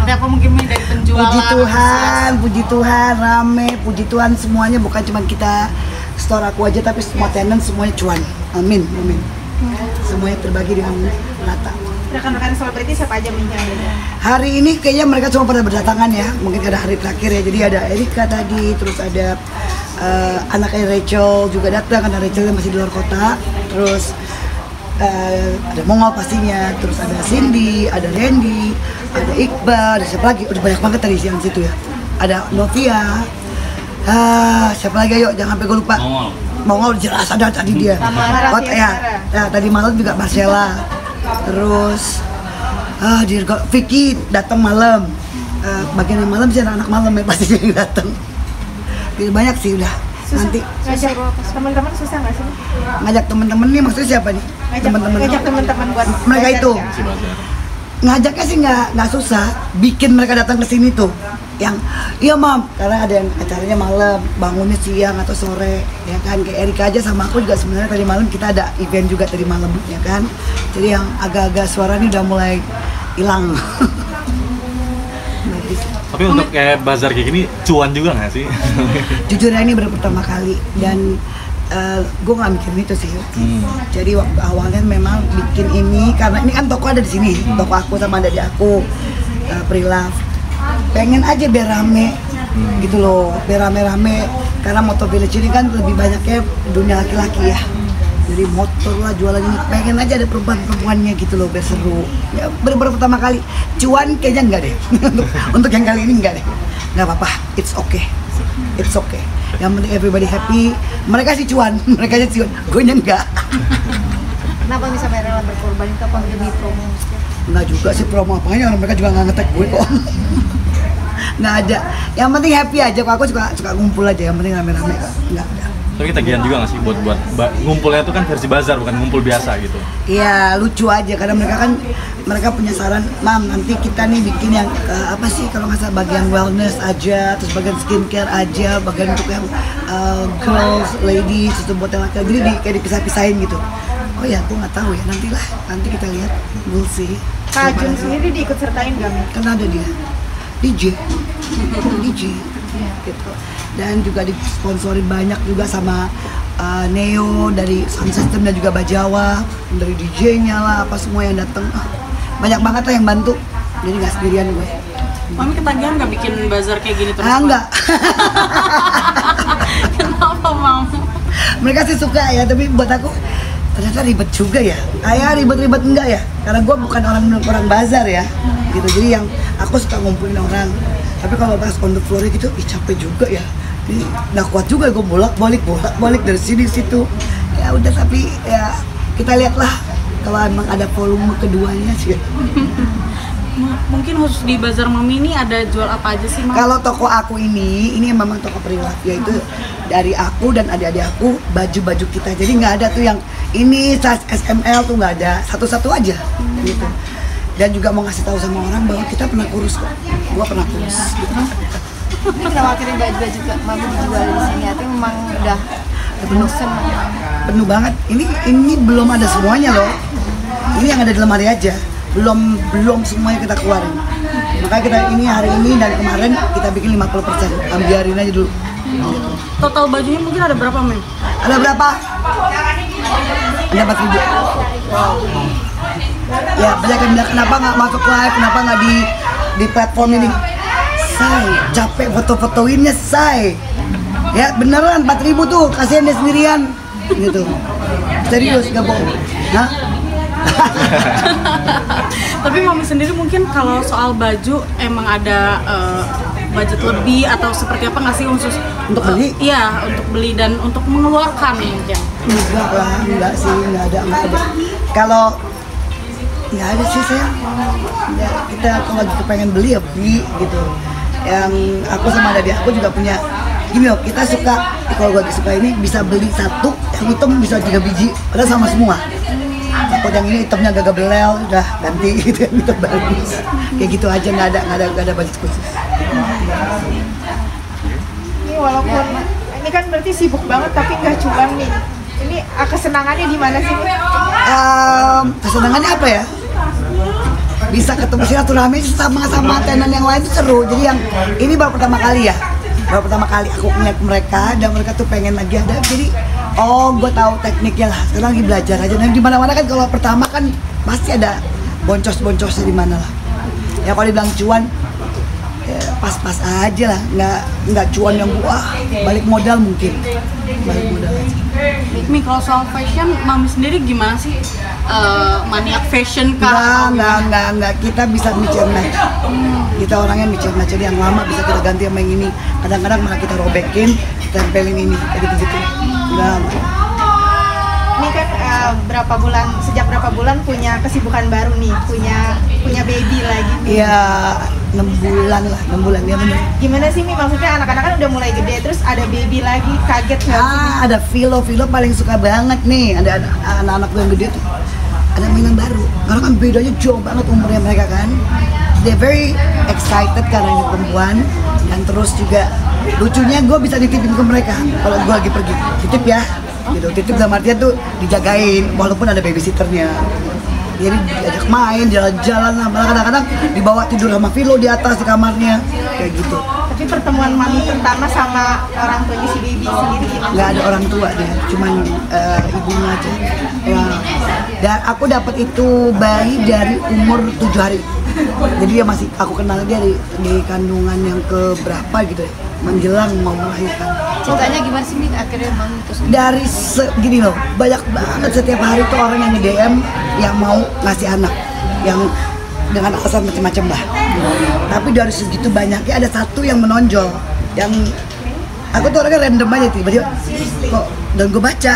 seperti apa mungkin Mi dari penjualan? Puji Tuhan, rame, puji Tuhan semuanya, bukan cuma kita store aku aja tapi semua tenant semuanya cuan. Amin. Semuanya terbagi dengan rata. Rekan-rekan selebriti siapa aja Mi? Hari ini kayaknya mereka cuma pada berdatangan ya, mungkin ada hari terakhir ya. Jadi ada Erika tadi, terus ada anaknya Rachel juga datang karena Rachel masih di luar kota. Terus ada Mongol pastinya, terus ada Cindy, ada Randy, ada Iqbal, ada siapa lagi? Udah banyak banget tadi siang situ ya. Ada Novia, siapa lagi? Ayo jangan sampai gue lupa. Mongol jelas ada tadi dia. Tadi malam juga Marcella. Terus Vicky datang malam. Bagian yang malam sih anak malam ya pasti yang datang. Banyak sih udah. Susah. Nanti ngajak teman-teman susah nggak sih? Ngajak teman-teman nih maksudnya siapa nih? Ngajak teman-teman buat mereka itu. Ya? Ngajaknya sih nggak susah, bikin mereka datang ke sini tuh. Yang iya mam, karena ada yang acaranya malam, bangunnya siang atau sore, ya kan. Kayak Erika aja sama aku juga sebenarnya tadi malam kita ada event juga tadi malam, ya kan. Jadi yang agak-agak suara ini udah mulai hilang. Tapi untuk kayak bazar kayak gini cuan juga nggak sih? Jujur ya ini baru pertama kali dan gue nggak mikirin itu sih. Jadi waktu awalnya memang bikin ini karena ini kan toko ada di sini, toko aku sama adik aku, Prilove. Pengen aja biar rame, gitu loh, biar rame-rame. Karena Motor Village ini kan lebih banyaknya dunia laki-laki ya. Jadi motor lah jualan ini, pengen aja ada perempuan-perempuannya gitu loh, biar seru. Ya baru pertama kali, cuan kayaknya enggak deh. untuk yang kali ini enggak deh. Nggak apa-apa, it's okay. Yang penting everybody happy. Mereka sih cuan, gue nya enggak. Kenapa bisa rela berkorban itu apa demi promo? Enggak juga sih promo apanya, orang mereka juga nggak nge-tag gue kok. Nggak ada. Yang penting happy aja, kok aku suka ngumpul aja, yang penting rame-rame kok. Nggak ada. Tapi ketagihan juga nggak sih buat ngumpulnya itu kan versi bazar bukan ngumpul biasa gitu? Iya lucu aja karena mereka punya saran, mam nanti kita nih bikin yang apa sih kalau nggak salah bagian wellness aja, terus bagian skincare aja, bagian untuk yang girls, ladies, itu buat yang laki-laki, jadi kayak dipisah-pisahin gitu. Oh ya aku nggak tahu ya, nanti kita lihat, we'll see. Kak Jun sendiri diikut sertain nggak Mi? Karena ada dia DJ gitu. Dan juga disponsori banyak juga sama Neo dari sound system dan juga Bajawa, dari DJ-nya lah, apa semua yang datang. Banyak banget lah yang bantu, jadi nggak sendirian gue. Mami ketagihan nggak bikin bazar kayak gini terus? Enggak. Kenapa Mam? Mereka sih suka ya, tapi buat aku ternyata ribet juga ya. Kayak ribet-ribet enggak ya? Karena gue bukan orang bazar ya, gitu. Jadi yang aku suka ngumpulin orang. Tapi kalau pas on the floor gitu, capek juga ya. Ini nggak kuat juga gue bolak-balik dari sini situ. Ya udah, tapi ya kita lihatlah kalau emang ada volume keduanya sih. Mungkin khusus di bazar Mami ini ada jual apa aja sih Mam? Kalau toko aku ini memang toko Prilove, yaitu dari aku dan adik-adik aku baju-baju kita. Jadi nggak ada tuh yang ini size SML tuh nggak ada, satu-satu aja gitu. Dan juga mau ngasih tahu sama orang bahwa kita pernah kurus kok. Gua pernah kurus. Gitu. Ini khawatirin baju-baju Mami dijual di sini, atau memang udah penuh banget. Ini belum ada semuanya loh. Ini yang ada di lemari aja. Belum semuanya kita keluarin. Makanya kita hari ini dan kemarin kita bikin 50%. Biarin aja dulu. Total bajunya mungkin ada berapa Mem? Ada berapa? Ada 4.000. Wow. Ya banyak yang bilang kenapa nggak masuk live, kenapa nggak di platform ini. Say, capek foto-fotoinnya say. Ya beneran 4.000 tuh, kasihan dia sendirian gitu. Serius nggak bohong. Hah? Tapi Mami sendiri mungkin kalau soal baju emang ada budget lebih atau seperti apa nggak sih khusus untuk beli? Iya, untuk beli dan untuk mengeluarkan mungkin. Enggak lah, enggak sih, enggak ada. Kalau nggak ada sih saya. Ya, kita kalau lagi kepengen beli ya beli gitu. Yang aku sama adik aku juga punya. Gini loh, kita suka, kalau gue suka ini bisa beli satu, yang hitam bisa 3 biji, padahal sama semua. Takut yang ini hitamnya agak belel, udah ganti gitu, yang hitam bagus. Kayak gitu aja, nggak ada budget khusus. Ini walaupun ini kan berarti sibuk banget tapi nggak cuan nih. Ini kesenangannya di mana sih? Kesenangannya apa ya? bisa ketemu silaturahmi sama tenan yang lain itu seru. Jadi yang ini baru pertama kali ya, baru pertama kali aku ngeliat mereka dan mereka tuh pengen lagi ada. Jadi gue tahu tekniknya lah. Sekarang lagi belajar aja. Dan di mana-mana kan kalau pertama kan pasti ada boncos-boncosnya di mana lah. Ya kalau dibilang cuan ya, pas-pas aja lah, nggak cuan yang wah balik modal mungkin, balik modal aja. Mi, kalau soal fashion, Mami sendiri gimana sih? Maniak fashion kah? Enggak. Kita bisa mix and match. Kita orangnya mix and match. Jadi yang lama bisa kita ganti sama yang ini. Kadang-kadang malah kita robekin, kita tempelin ini, kayak gitu-gitu. Enggak. Ini kan sejak berapa bulan punya kesibukan baru nih, punya baby lagi. Iya, 6 bulan ya bener. Gimana sih Mi, maksudnya anak-anak kan udah mulai gede, terus ada baby lagi, kaget nggak sih? Ada Vilo paling suka banget nih. Ada anak-anak yang gede tuh. Ada mainan baru. Karena kan bedanya jauh banget umurnya mereka kan. They very excited karena ini perempuan. Dan terus juga lucunya gue bisa dititipin ke mereka kalau gue lagi pergi. Titip ya. Gitu, titip dalam artian tuh dijagain walaupun ada babysitternya. Jadi diajak main, jalan-jalan lah, malah kadang-kadang dibawa tidur sama Vilo di atas di kamarnya, kayak gitu. Tapi pertemuan Mami pertama sama orang tuanya si baby sendiri gimana? Nggak ada orang tua dia, cuman ibunya aja. Ya. Dan aku dapat itu bayi dari umur 7 hari. Jadi dia masih, aku kenal dia di kandungan yang keberapa gitu ya, menjelang mau melahirkan. Ceritanya gimana sih Mik akhirnya Mami terus? Dari gini loh, banyak banget setiap hari tuh orang yang nge-DM yang mau ngasih anak, yang dengan alasan macam-macam lah. Tapi dari segitu banyaknya ada satu yang menonjol, yang aku tuh orangnya random aja tiba-tiba kok, dan gue baca.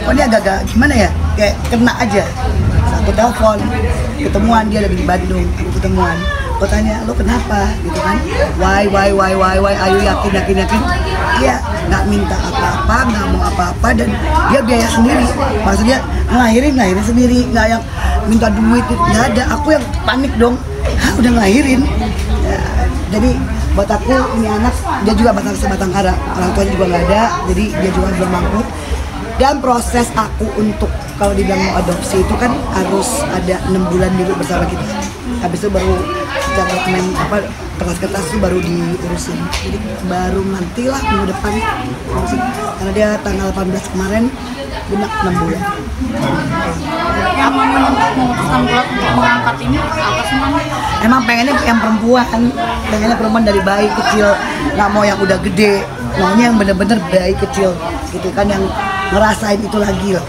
Kok dia agak gimana ya, kayak kena aja. Aku telepon, ketemuan, dia lagi di Bandung, aku ketemuan. Aku tanya, lo kenapa? Gitu kan? Why, ayo yakin? Dia nggak minta apa-apa, nggak mau apa-apa, dan dia biaya sendiri. Maksudnya ngelahirin sendiri, nggak yang minta duit, nggak ada. Aku yang panik dong, udah ngelahirin. Ya, jadi buat aku ini anak, dia juga batang kara, orang tuanya juga nggak ada, jadi dia juga belum mampu. Dan proses aku untuk kalau dibilang mau adopsi itu kan harus ada 6 bulan dulu bersama kita. Habis itu baru secara dokumen kertas-kertas itu baru diurusin. Jadi baru nantilah minggu depan urusin. Karena dia tanggal 18 kemarin genap 6 bulan. Yang Mami memutuskan buat mengangkat ini apa sih Mami? Emang pengennya yang perempuan dari bayi kecil, nggak mau yang udah gede, maunya yang bener-bener bayi kecil gitu kan, yang ngerasain itu lagi loh.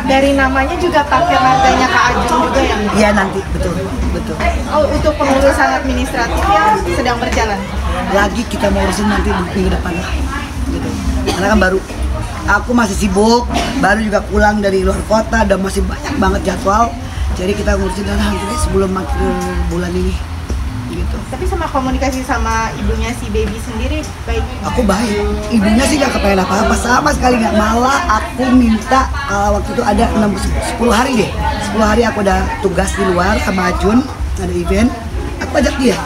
Dari namanya juga pakai marganya Kak Ajeng juga yang? Iya nanti, betul. Oh, untuk pengurusan administratifnya sedang berjalan? Lagi kita mau urusin nanti minggu depan lah gitu. Karena kan baru, aku masih sibuk, baru juga pulang dari luar kota, dan masih banyak banget jadwal. Jadi kita ngurusin nanti sebelum akhir bulan ini gitu. Tapi sama komunikasi sama ibunya si baby sendiri baik? Aku baik, ibunya sih gak kepengen apa-apa, sama sekali nggak. Malah aku minta waktu itu ada 10 hari deh, 10 hari aku ada tugas di luar sama Jun, ada event. Aku ajak dia,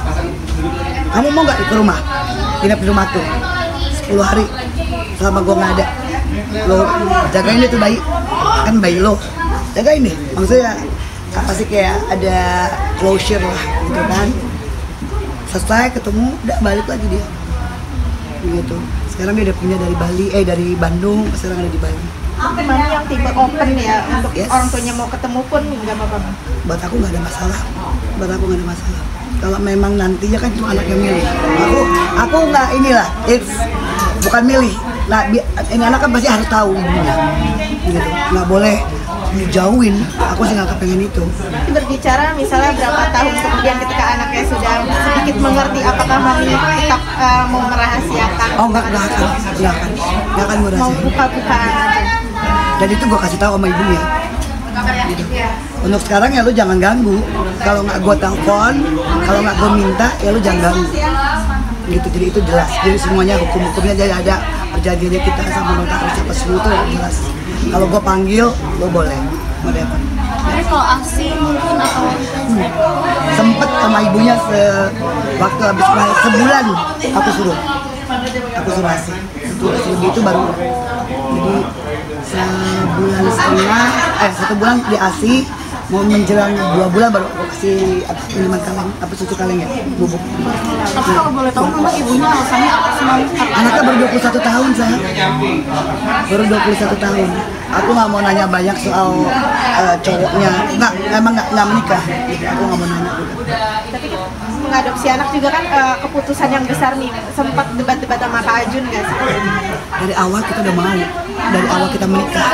kamu mau nggak ke rumah, nginep di rumahku 10 hari selama gue nggak ada. Lo jagain dia tuh bayi, kan bayi lo, jagain deh. Maksudnya apa sih, kayak ada closure lah gitu kan. Selesai ketemu, udah balik lagi dia gitu. Sekarang dia udah punya dari Bandung, sekarang ada di Bali. Mami yang tipe open ya, untuk orang tuanya mau ketemu pun nggak apa-apa? Buat aku nggak ada masalah, kalau memang nantinya kan cuma anak yang milih. Aku nggak inilah, bukan milih. Nah, ini anak kan pasti harus tahu ibunya gitu, nggak boleh dijauhin. Aku sih nggak kepengen itu. Berbicara misalnya berapa tahun kemudian ketika anaknya sudah sedikit mengerti, apakah Mami tetap mau merahasiakan? Oh nggak akan gue Mau rahasiain. buka-bukaan aja? Dan itu gue kasih tahu sama ibunya gitu. Untuk sekarang ya lu jangan ganggu. Kalau nggak gue telepon, kalau nggak gue minta, ya lu jangan ganggu gitu. Jadi itu jelas, jadi semuanya hukum-hukumnya jadi ada perjanjiannya kita sama notaris apa semua itu jelas. Kalau gue panggil, lo boleh mau datang. Jadi kalau ASI mungkin atau Sempet sama ibunya waktu habis melahirkan sebulan aku suruh ASI. Itu lebih itu baru. Jadi 1,5 bulan, 1 bulan di ASI, mau menjelang 2 bulan baru aku kasih minuman kaleng, susu kaleng ya, bubuk. Tapi kalau boleh tahu memang ibunya alasannya apa sih Mami? Anaknya baru 21 tahun saya, baru 21 tahun. Aku nggak mau nanya banyak soal cowoknya, emang nggak menikah, aku nggak mau nanya. Tapi kan mengadopsi anak juga kan keputusan yang besar nih. Sempat debat-debat sama Kak Ajun nggak sih? Dari awal kita udah mau, dari awal kita menikah.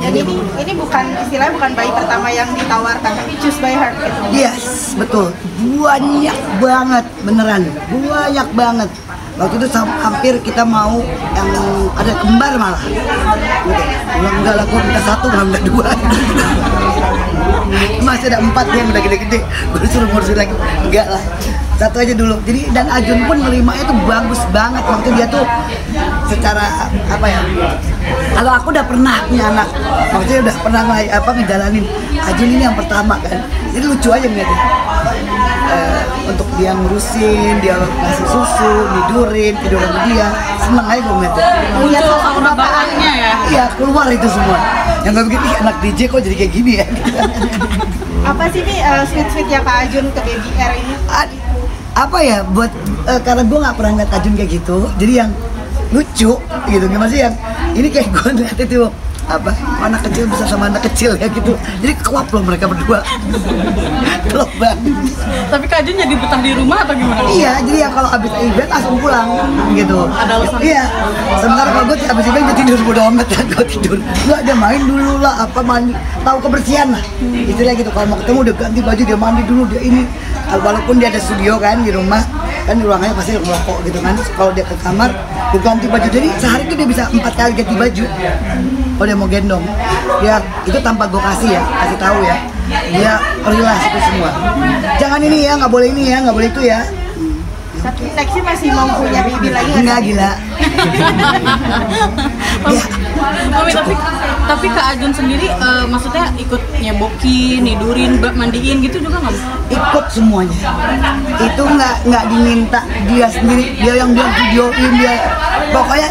Jadi ini bukan istilahnya bukan bayi pertama yang ditawarkan, tapi choose by heart gitu. Yes, betul. Banyak banget, beneran. Banyak banget. Waktu itu hampir kita mau yang ada kembar malah. Gitu. Bilang enggak lah, gue minta 1, malah minta 2. Masih ada 4 yang udah gede-gede. Gue suruh ngurus lagi. Enggak lah, 1 aja dulu. Jadi dan Ajun pun nerimanya itu bagus banget. Waktu dia tuh secara apa ya? Kalau aku udah pernah punya anak, maksudnya udah pernah ngejalanin. Ajun ini yang pertama kan. Jadi lucu aja ngeliatnya. Untuk dia ngurusin, dia ngasih susu, tidur sama dia, seneng aja gue ngeliatnya. Muncul aura bapaknya ya? Iya, keluar itu semua. Yang gue pikir, anak DJ kok jadi kayak gini ya? Apa sih nih sweet yang Kak Ajun ke Baby R ini? Apa ya, buat karena gue gak pernah ngeliat Ajun kayak gitu, jadi yang lucu gitu, gimana sih yang ini kayak gue ngeliat itu anak kecil bisa sama anak kecil ya gitu, jadi klop loh mereka berdua. Klop banget. Tapi Kak Ajun jadi betah di rumah atau gimana? Iya, jadi ya kalau abis event langsung pulang gitu. Ada alasan? Iya. Sementara kalau gue abis event gue tidur, bodo amat ya, gue tidur. Nggak, dia main dulu lah, mandi, tahu kebersihan lah. Istilah gitu, kalau mau ketemu dia ganti baju, dia mandi dulu, dia ini. Walaupun dia ada studio kan di rumah, kan di ruangannya pasti ngerokok gitu kan. Kalau dia ke kamar, dia ganti baju. Jadi sehari itu dia bisa 4 kali ganti baju. Kalau dia mau gendong, dia itu tanpa gue kasih tahu ya. Dia relax itu semua. Jangan ini ya, nggak boleh ini ya, nggak boleh itu ya. Tapi nextnya masih mau punya baby lagi nggak? Enggak, gila. Ya. Mami, tapi Kak Ajun sendiri maksudnya ikut nyebokin, nidurin, mandiin gitu juga nggak? Ikut semuanya. Itu nggak diminta, dia sendiri, dia yang videoin, dia pokoknya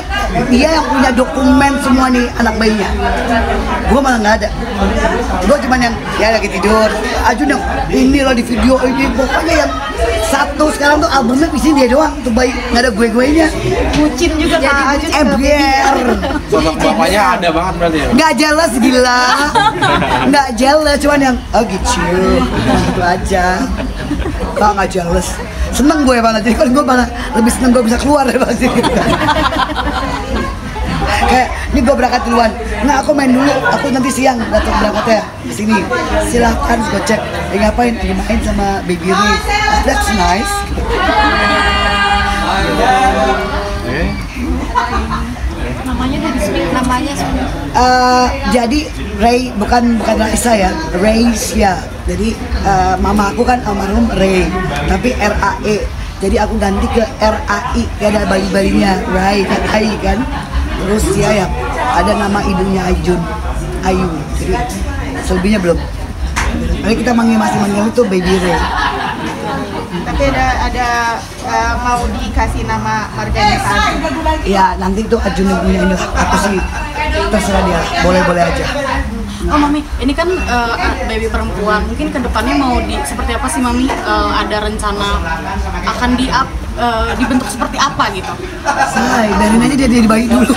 dia yang punya dokumen semua nih anak bayinya. Gue malah nggak ada. Gue cuman yang ya lagi tidur. Ajun yang ini loh di video ini, pokoknya yang satu sekarang tuh albumnya isinya dia doang tuh bayi, nggak ada gue-guenya. Bucin juga Kak Ajun ke Baby R. Sosok bapaknya ada banget berarti ya? Nggak jelas, gila. Nggak jelas, cuman yang gitu aja. Nggak jelas. Seneng gue malah, jadi kan gue malah lebih seneng gue bisa keluar ya pasti. Kayak ini gue berangkat duluan, nggak aku main dulu, aku nanti siang datang berangkatnya ke sini. Silahkan gue cek, ngapain? Lagi main sama baby Ray. That's nice. Namanya dari speak, namanya jadi Ray bukan Raisa ya, Raisya. Jadi mama aku kan almarhum Ray, tapi RAE. Jadi aku ganti ke RAI, kayak ada bayi-bayinya Ray kan, Ai kan. Terus ya ada nama ibunya Ajun, Ayu. Jadi selebihnya belum. Tapi kita masih manggil itu Baby Ray. Tapi ada mau dikasih nama marganya Kak Ajun? Ya nanti itu Ajun yang punya ini, aku sih terserah dia, boleh-boleh aja. Oh Mami, ini kan baby perempuan, mungkin kedepannya mau seperti apa sih Mami? Ada rencana akan dibentuk seperti apa gitu? Say, biarin aja dia jadi bayi dulu.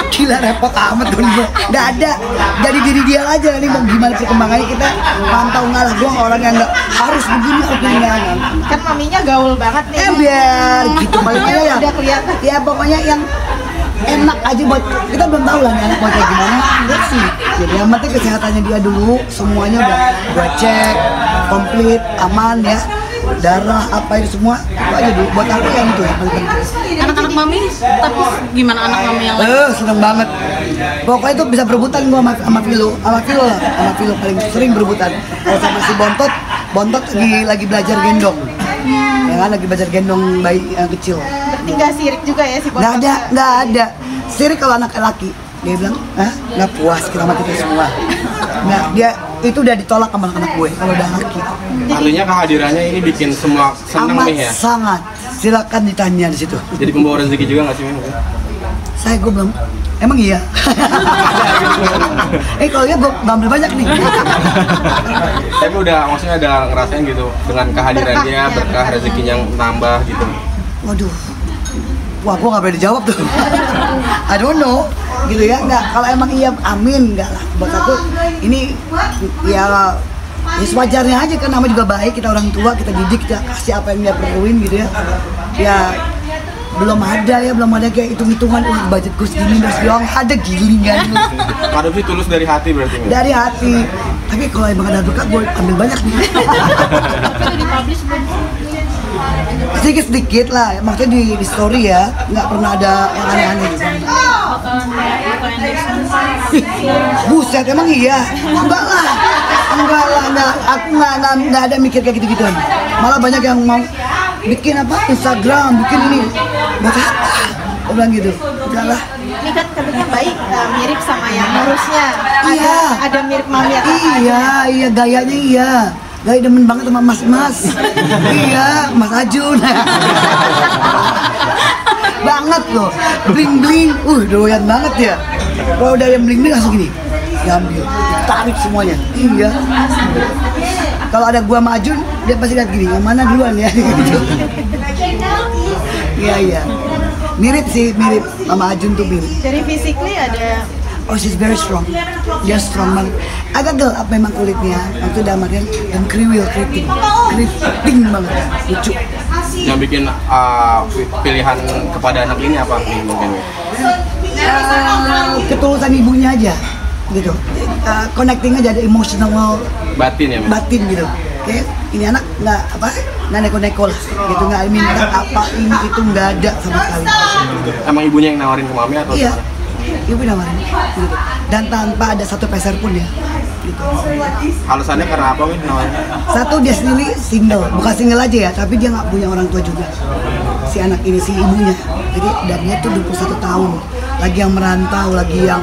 Gila repot amat tuh gue. Nggak ada, jadi diri dia aja. Nih mau gimana perkembangannya kita pantau, ngalah. Gue orang yang nggak harus begini, Kan maminya gaul banget nih. biar gitu palingnya ya. Udah kelihatan. Ya pokoknya yang enak aja buat kita, belum tahu lah nih anak mau kayak gimana. Lihat sih. Jadi yang penting kesehatannya dia dulu, semuanya udah gue cek komplit, aman ya. Darah apa itu semua itu aja dulu. Buat aku yang itu yang paling penting. Anak-anak Mami, tapi gimana anak Mami yang lain? Seneng banget. Pokoknya itu bisa berebutan gua sama Vilo paling sering berebutan. Kalau sama si Bontot lagi belajar gendong. Ya kan lagi belajar gendong bayi yang kecil. Berarti nggak sirik juga ya si Nggak ada. Sirik kalau anak laki. Dia bilang, nggak puas kita sama kita semua. Nah, dia itu udah ditolak sama anak gue kalau udah laki. Artinya kehadirannya ini bikin semua seneng nih ya? Sangat. Silakan ditanya di situ. Jadi pembawa rezeki juga nggak sih Mim? Gue belum Emang iya? Kalau lihat gue ngambil banyak nih. Tapi udah maksudnya ada ngerasain gitu dengan kehadirannya, berkah rezekinya yang nambah gitu. Waduh, wah gue nggak berani jawab tuh. I don't know, gitu ya. Nggak, kalau emang iya, amin, nggak lah. Buat aku ini ya sewajarnya aja kan, nama juga baik, kita orang tua, kita didik, kita kasih apa yang dia perluin gitu ya. Ya belum ada kayak hitung-hitungan budgetku segini terus doang, ada gilingan. Kado sih tulus dari hati berarti. Dari hati. Tapi kalau emang ada berkat gue ambil banyak nih. Itu dipublish belum? Sedikit lah, maksudnya di story ya, nggak pernah ada yang aneh-aneh gitu. Buset, emang iya? Enggak lah, aku nggak ada mikir kayak gitu-gituan. Malah banyak yang mau bikin apa, Instagram, bikin ini, buat apa? Aku bilang gitu, enggak lah. Ini kan kadangnya baik, mirip sama yang ngurusnya. Iya. Ada mirip mami atau Iya, gayanya iya. Gaya demen banget sama mas. Iya, Mas Ajun. Banget loh, bling, doyan banget ya. Kalau udah yang bling langsung gini, diambil, tarik semuanya. Iya. Kalau ada gua sama Ajun, dia pasti lihat gini, yang mana duluan ya? Gitu. Iya. Mirip sama Ajun tuh mirip. Dari physically ada. Oh, she's very strong. Dia strong banget. Agak gelap memang kulitnya. Itu damarnya dan keriting banget. Lucu. Yang bikin pilihan kepada anak ini apa nih mungkin? Ketulusan ibunya aja, gitu. Connecting aja, ada emotional Batin ya? batin gitu. Oke, ini anak nggak neko-neko lah, gitu, nggak minta apa ini itu, nggak ada sama sekali. Emang ibunya yang nawarin ke mami atau Iya, gimana? ibu nawarin, gitu. Dan tanpa ada satu peser pun ya, gitu. Alasannya karena apa wih nawarin? Satu, dia sendiri single, bukan single aja ya, tapi dia nggak punya orang tua juga. Si anak ini, si ibunya, jadi dan dia tuh 21 tahun, lagi yang merantau, lagi yang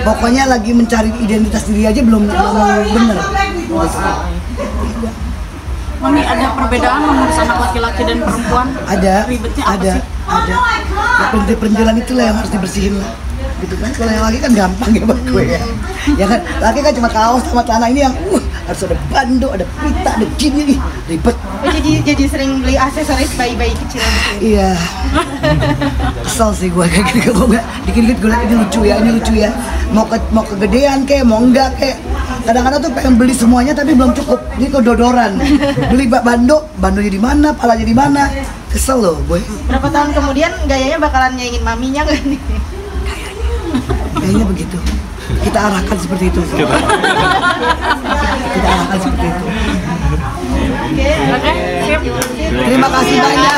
pokoknya lagi mencari identitas diri aja belum bener. Mami, ada perbedaan mengurus anak laki-laki dan perempuan? Ada, Ribetnya apa ada. sih? Ya, perintil-perintilan itulah yang harus dibersihin lah. Gitu kan, kalau yang laki kan gampang ya buat gue ya. Ya kan, laki kan cuma kaos sama celana, ini yang harus ada bando, ada pita, ada gini nih, ribet. Oh, jadi sering beli aksesoris bayi-bayi kecil gitu. Iya. Kesel sih gue kayak gitu, kalau nggak dikit-dikit gue liat ini lucu ya. Mau kegedean kayak, mau enggak kayak. Kadang-kadang tuh pengen beli semuanya tapi belum cukup, jadi kedodoran. Beli bandonya di mana, palanya di mana. Kesel loh gue. Berapa tahun kemudian gayanya bakalan nyaingin maminya nggak nih? Kayaknya begitu. Kita arahkan seperti itu. Kita arahkan seperti itu. Oke. Oke, siap. Terima kasih banyak.